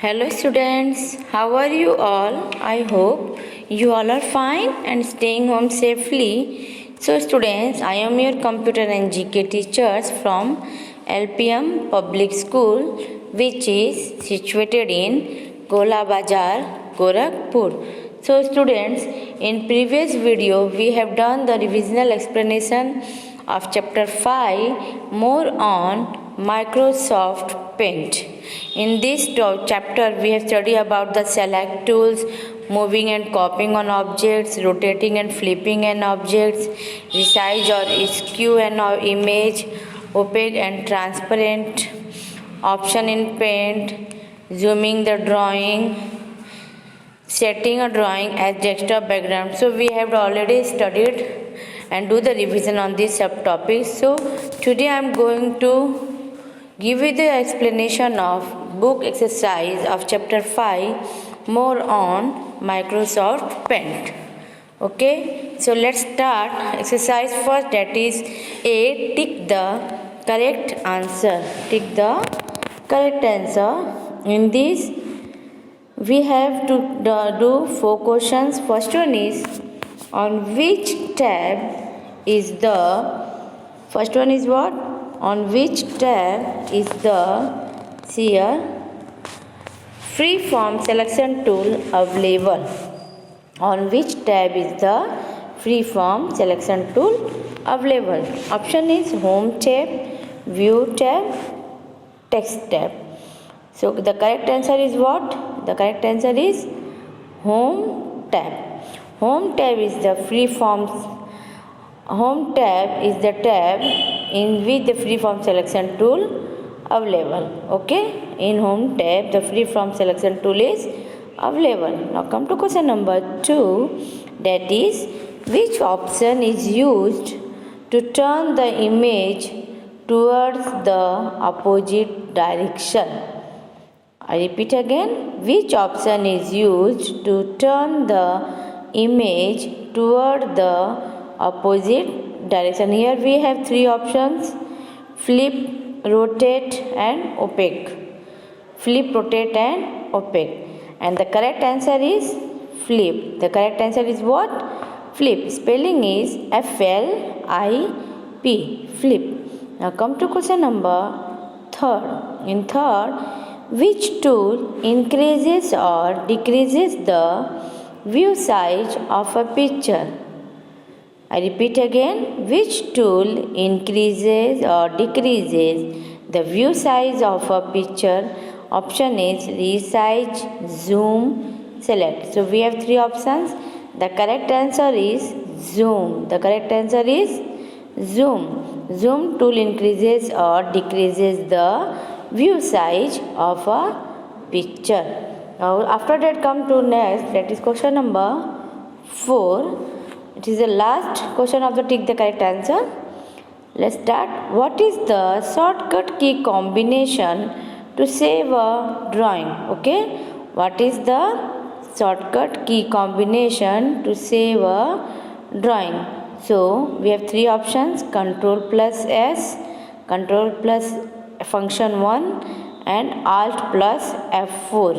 Hello students, how are you all? I hope you all are fine and staying home safely. So students, I am your computer and GK teachers from LPM Public School, which is situated in Gola Bazar, Gorakhpur. So students, in previous video we have done the revisional explanation of chapter 5 more on Microsoft Paint. In this chapter, we have studied about the select tools, moving and copying on objects, rotating and flipping an objects, resize or skew an image, opaque and transparent, option in paint, zooming the drawing, setting a drawing as desktop background. So we have already studied and do the revision on these subtopics. So today I am going to give you the explanation of book exercise of chapter 5 more on Microsoft Paint. Okay, so let's start exercise first, that is A. Tick the correct answer. Tick the correct answer. In this we have to do 4 questions. First one is on which tab is the first one is what? On which tab is the freeform selection tool available? On which tab is the freeform selection tool available? Option is Home tab, View tab, Text tab. So the correct answer is what? The correct answer is Home tab. Home tab is the freeform. Home tab is the tab in which the freeform selection tool available. Okay, in Home tab the freeform selection tool is available. Now come to question number 2, that is which option is used to turn the image towards the opposite direction? I repeat again, which option is used to turn the image toward the opposite direction? Here we have 3 options: flip, rotate and opaque. Flip, rotate and opaque. And the correct answer is flip. The correct answer is what? Flip. Spelling is F-L-I-P. Flip. Now come to question number 3rd. In 3rd, which tool increases or decreases the view size of a picture? I repeat again, which tool increases or decreases the view size of a picture? Option is resize, zoom, select. So we have 3 options. The correct answer is zoom. The correct answer is zoom. Zoom tool increases or decreases the view size of a picture. Now after that come to next, that is question number 4. It is the last question of the tick the correct answer. Let's start. What is the shortcut key combination to save a drawing? Okay. What is the shortcut key combination to save a drawing? So we have 3 options: Control plus S, Control plus function 1 and Alt plus F4.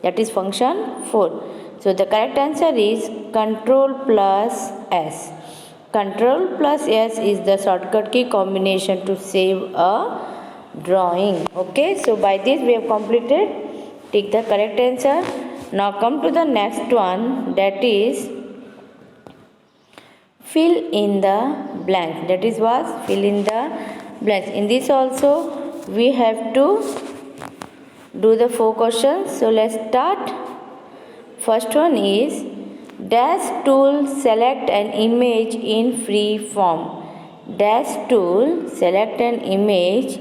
That is function 4. So the correct answer is Control plus S. Control plus S is the shortcut key combination to save a drawing. Okay, so by this we have completed. Take the correct answer. Now come to the next one, that is fill in the blanks. That is what? Fill in the blanks. In this also we have to do the 4 questions. So let's start. First one is dash tool select an image in free form. Dash tool select an image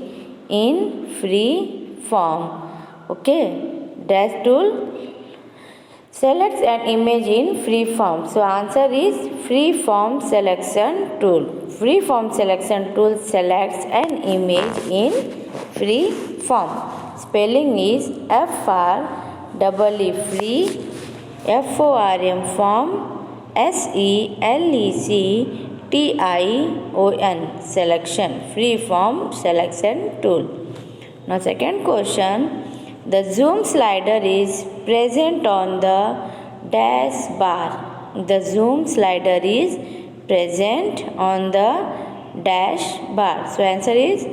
in free form. Okay, dash tool selects an image in free form. So answer is free form selection tool. Free form selection tool selects an image in free form. Spelling is F-R-E-E free, F-O-R-M form, S-E-L-E-C-T-I-O-N selection. Free form selection tool. Now second question, The zoom slider is present on the dash bar. The zoom slider is present on the dash bar. So answer is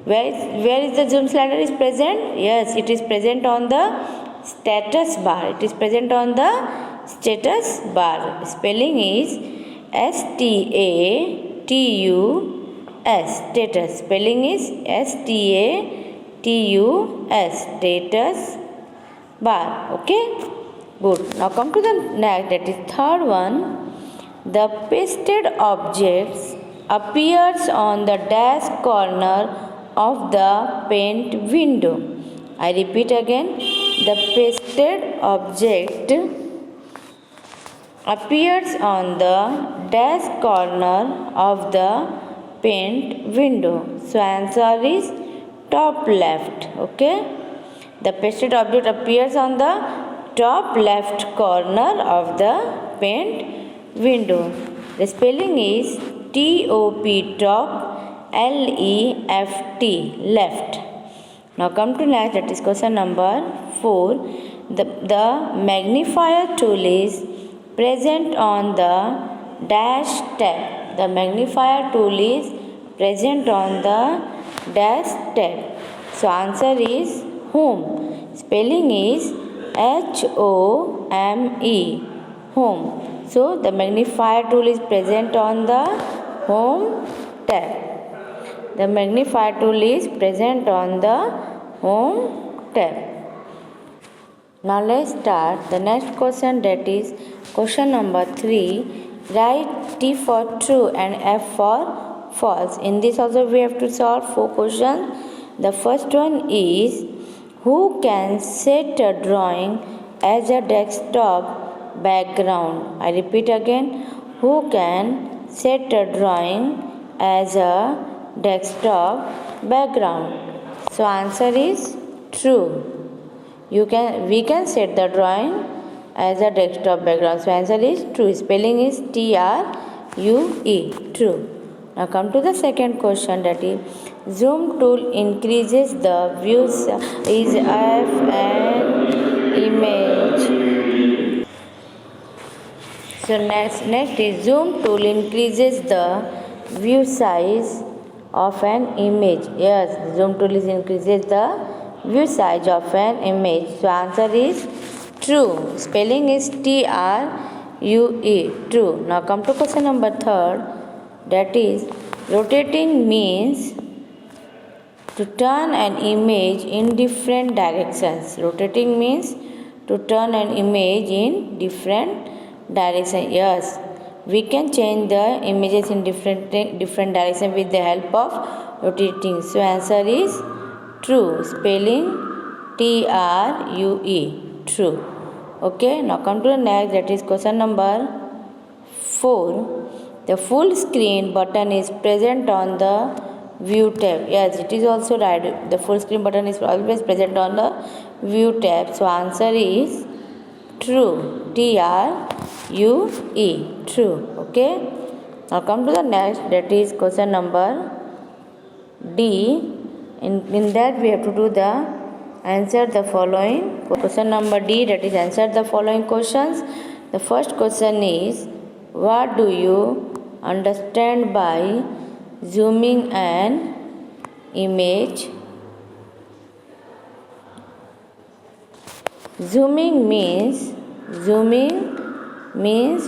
where is the zoom slider is present? Yes, it is present on the status bar. It is present on the status bar. Spelling is status. Status. Spelling is status. Status bar. Okay. Good. Now come to the next. That is third one. The pasted objects appears on the dash corner of the paint window. I repeat again. The pasted object appears on the dash corner of the paint window. So answer is top left. Okay. The pasted object appears on the top left corner of the paint window. The spelling is T-O-P, top, L-E-F-T, left. Now come to next, that is question number 4. The magnifier tool is present on the dash tab. The magnifier tool is present on the dash tab. So answer is home. Spelling is H-O-M-E, home. So the magnifier tool is present on the home tab. The magnifier tool is present on the home tab. Now let's start the next question, that is question number 3. Write T for true and F for false. In this also we have to solve 4 questions. The first one is, who can set a drawing as a desktop background? I repeat again, who can set a drawing as a desktop background? So answer is true. We can set the drawing as a desktop background. So answer is true. Spelling is T-R-U-E, true. Now come to the second question, that is zoom tool increases the view size of an image. So next is zoom tool increases the view size of an image. Yes, zoom tool increases the view size of an image. So answer is true. Spelling is T-R-U-E, true. Now come to question number 3. That is, rotating means to turn an image in different directions. Rotating means to turn an image in different directions. Yes, we can change the images in different directions with the help of rotating. So answer is true. Spelling T-R-U-E, true. Okay, now come to the next, that is question number 4. The full screen button is present on the view tab. Yes, it is also right. The full screen button is always present on the view tab. So answer is true. T-R-U-E, true. Okay. Now come to the next, that is question number D. In that we have to do the answer the following. Question number D, that is answer the following questions. The first question is, what do you understand by zooming an image? Zooming means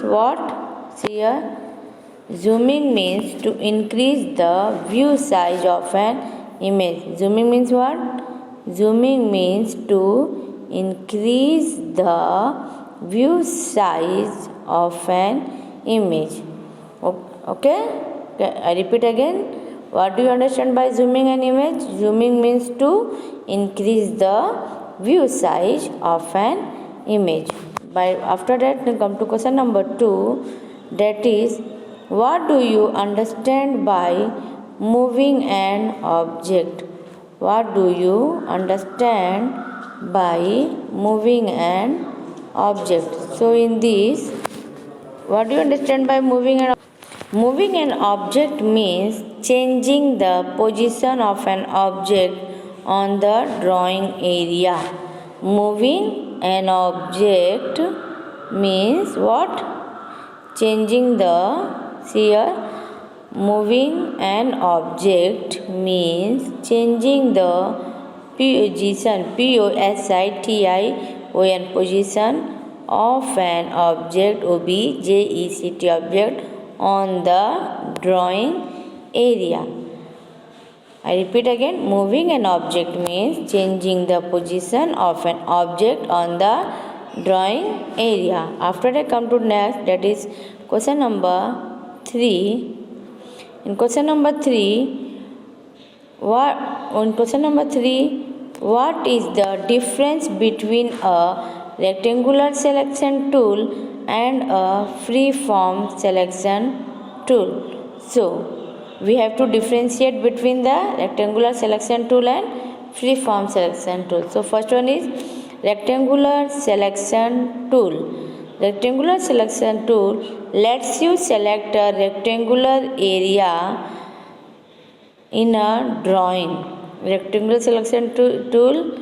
what? See here. Zooming means to increase the view size of an image. Zooming means what? Zooming means to increase the view size of an image. Okay? I repeat again. What do you understand by zooming an image? Zooming means to increase the view size of an image. After that, we come to question number 2. That is, what do you understand by moving an object? What do you understand by moving an object? So in this, what do you understand by moving an object? Moving an object means changing the position of an object on the drawing area. Moving an object means what? Changing the, see here, moving an object means changing the position, P-O-S-I-T-I-O-N, position of an object, O-B-J-E-C-T, object on the drawing area. I repeat again, moving an object means changing the position of an object on the drawing area. After that, come to next, that is question number 3. In question number 3, what is the difference between a rectangular selection tool and a free-form selection tool? So, we have to differentiate between the rectangular selection tool and free-form selection tool. So, first one is rectangular selection tool. Rectangular selection tool lets you select a rectangular area in a drawing. Rectangular selection tool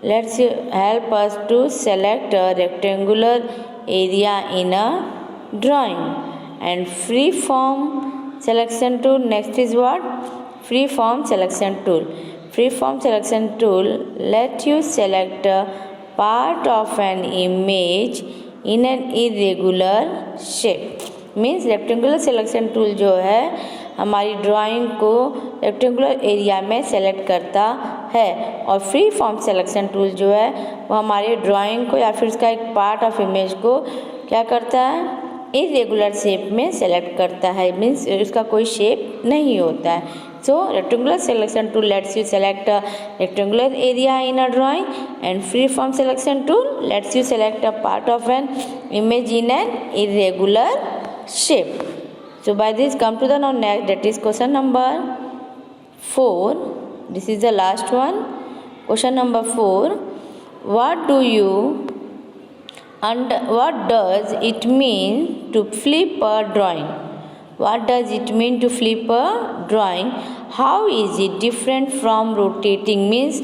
lets you help us to select a rectangular area in a drawing. And free form selection tool, next is what? Free form selection tool. Free form selection tool lets you select a part of an image in an irregular shape. Means rectangular selection tool जो है हमारी drawing को rectangular area में select करता है, और free form selection tool जो है वो हमारे ड्राइंग को या फिर उसका एक पार्ट ऑफ इमेज को क्या करता है, इरेगुलर शेप में सेलेक्ट करता है, मीन्स उसका कोई शेप नहीं होता है. So rectangular selection tool lets you select a rectangular area in a drawing, and free form selection tool lets you select a part of an image in an irregular shape. So by this come to the now next, that is question number 4. This is the last one. Question number 4. What does it mean to flip a drawing? What does it mean to flip a drawing? How is it different from rotating? Means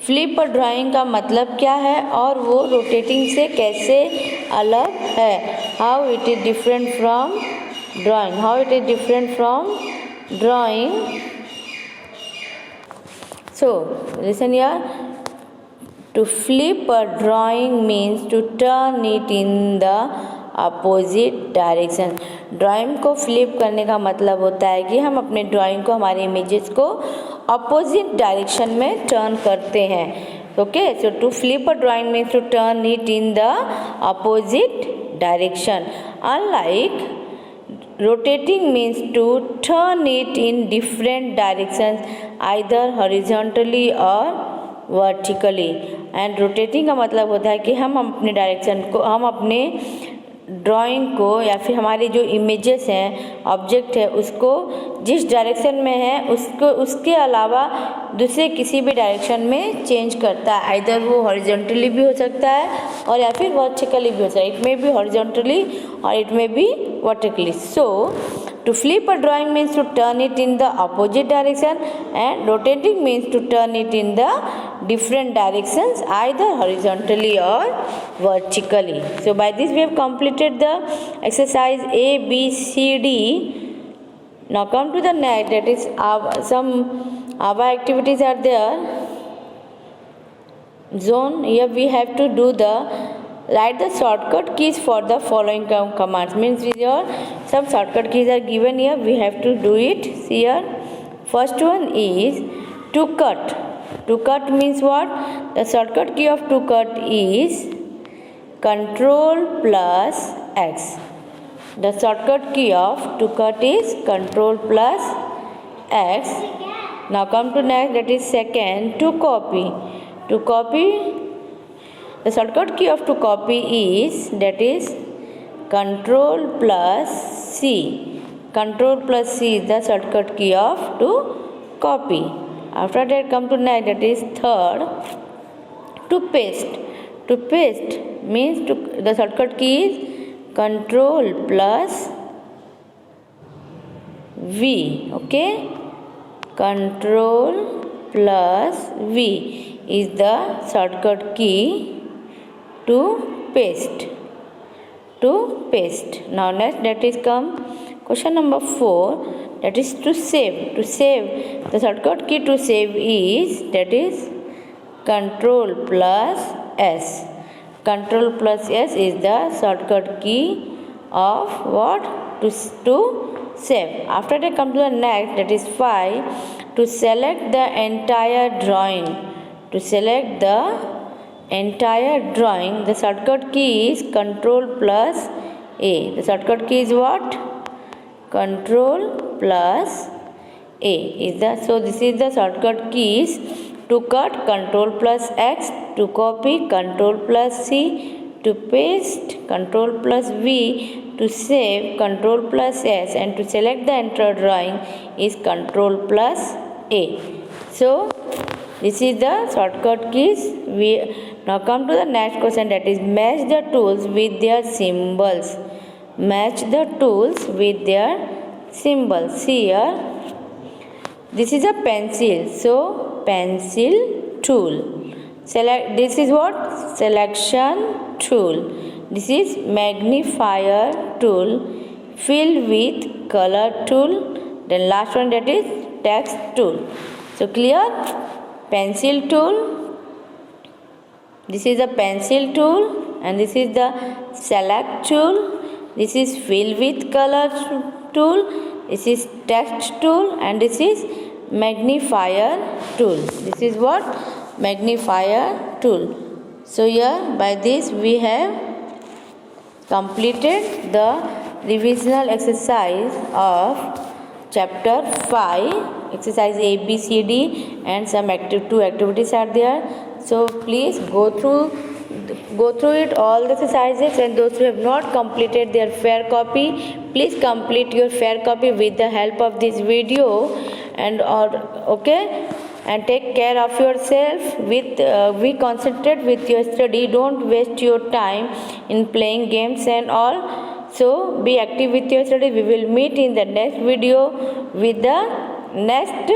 flip a drawing का मतलब क्या है और वो rotating से कैसे अलग है? How it is different from drawing? How it is different from drawing? So listen here. To flip a drawing means to turn it in the opposite direction. Drawing को फ्लिप करने का मतलब होता है कि हम अपने ड्राइंग को, हमारे इमेजेस को अपोजिट डायरेक्शन में टर्न करते हैं. Okay, so to flip a drawing means to turn it in the opposite direction. Unlike rotating means to turn it in different directions, either horizontally or vertically. And rotating का मतलब होता है कि हम अपने डायरेक्शन को, हम अपने ड्राइंग को या फिर हमारी जो इमेजेस हैं, ऑब्जेक्ट है, उसको जिस डायरेक्शन में है उसको उसके अलावा दूसरे किसी भी डायरेक्शन में चेंज करता है. आइदर वो हॉरिजॉन्टली भी हो सकता है और या फिर वर्टिकली भी हो सकता है. इट मे बी हॉरिजॉन्टली और it may be vertically. So to flip a drawing means to turn it in the opposite direction, and rotating means to turn it in the different directions, either horizontally or vertically. So by this we have completed the exercise A, B, C, D. Now come to the next, that is some ABBA activities are there. Zone, here we have to do the write the shortcut keys for the following commands. Means your some shortcut keys are given here, we have to do it. See here, first one is to cut. To cut means what? The shortcut key of to cut is Control plus X. The shortcut key of to cut is Control plus X. Now come to next, that is second, to copy. To copy, the shortcut key of to copy is, that is Control plus C. Control plus C is the shortcut key of to copy. After that come to next, that is third, to paste. To paste means the shortcut key is Control plus V. Okay, Control plus V. is the shortcut key to paste. Now next, that is come question number 4, that is to save. To save, the shortcut key to save is, that is Control plus S. Control plus S is the shortcut key of what? To save. After that come to the next, that is 5, to select the entire drawing. To select the entire drawing, the shortcut key is Control plus A. The shortcut key is what? Control plus A is the, so this is the shortcut keys. To cut, Control plus X. To copy, Control plus C. To paste, Control plus V. To save, Control plus S. And to select the entire drawing is Control plus A. So this is the shortcut keys. We now come to the next question, that is match the tools with their symbols. Match the tools with their symbols. See here, this is a pencil, so pencil tool. Select, this is what? Selection tool. This is magnifier tool. Fill with color tool. Then last one, that is text tool. So clear? Pencil tool. This is a pencil tool, and this is the select tool. This is fill with color tool. This is text tool, and this is magnifier tool. This is what? Magnifier tool. So here by this we have completed the revisional exercise of chapter 5, exercise A, B, C, D, and some two activities are there. So please go through it all the exercises, and those who have not completed their fair copy, please complete your fair copy with the help of this video. And okay, and take care of yourself. Be concentrate with your study. Don't waste your time in playing games and all. So be active with your study. We will meet in the next video with the next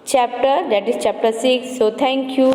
chapter, that is chapter 6. So thank you.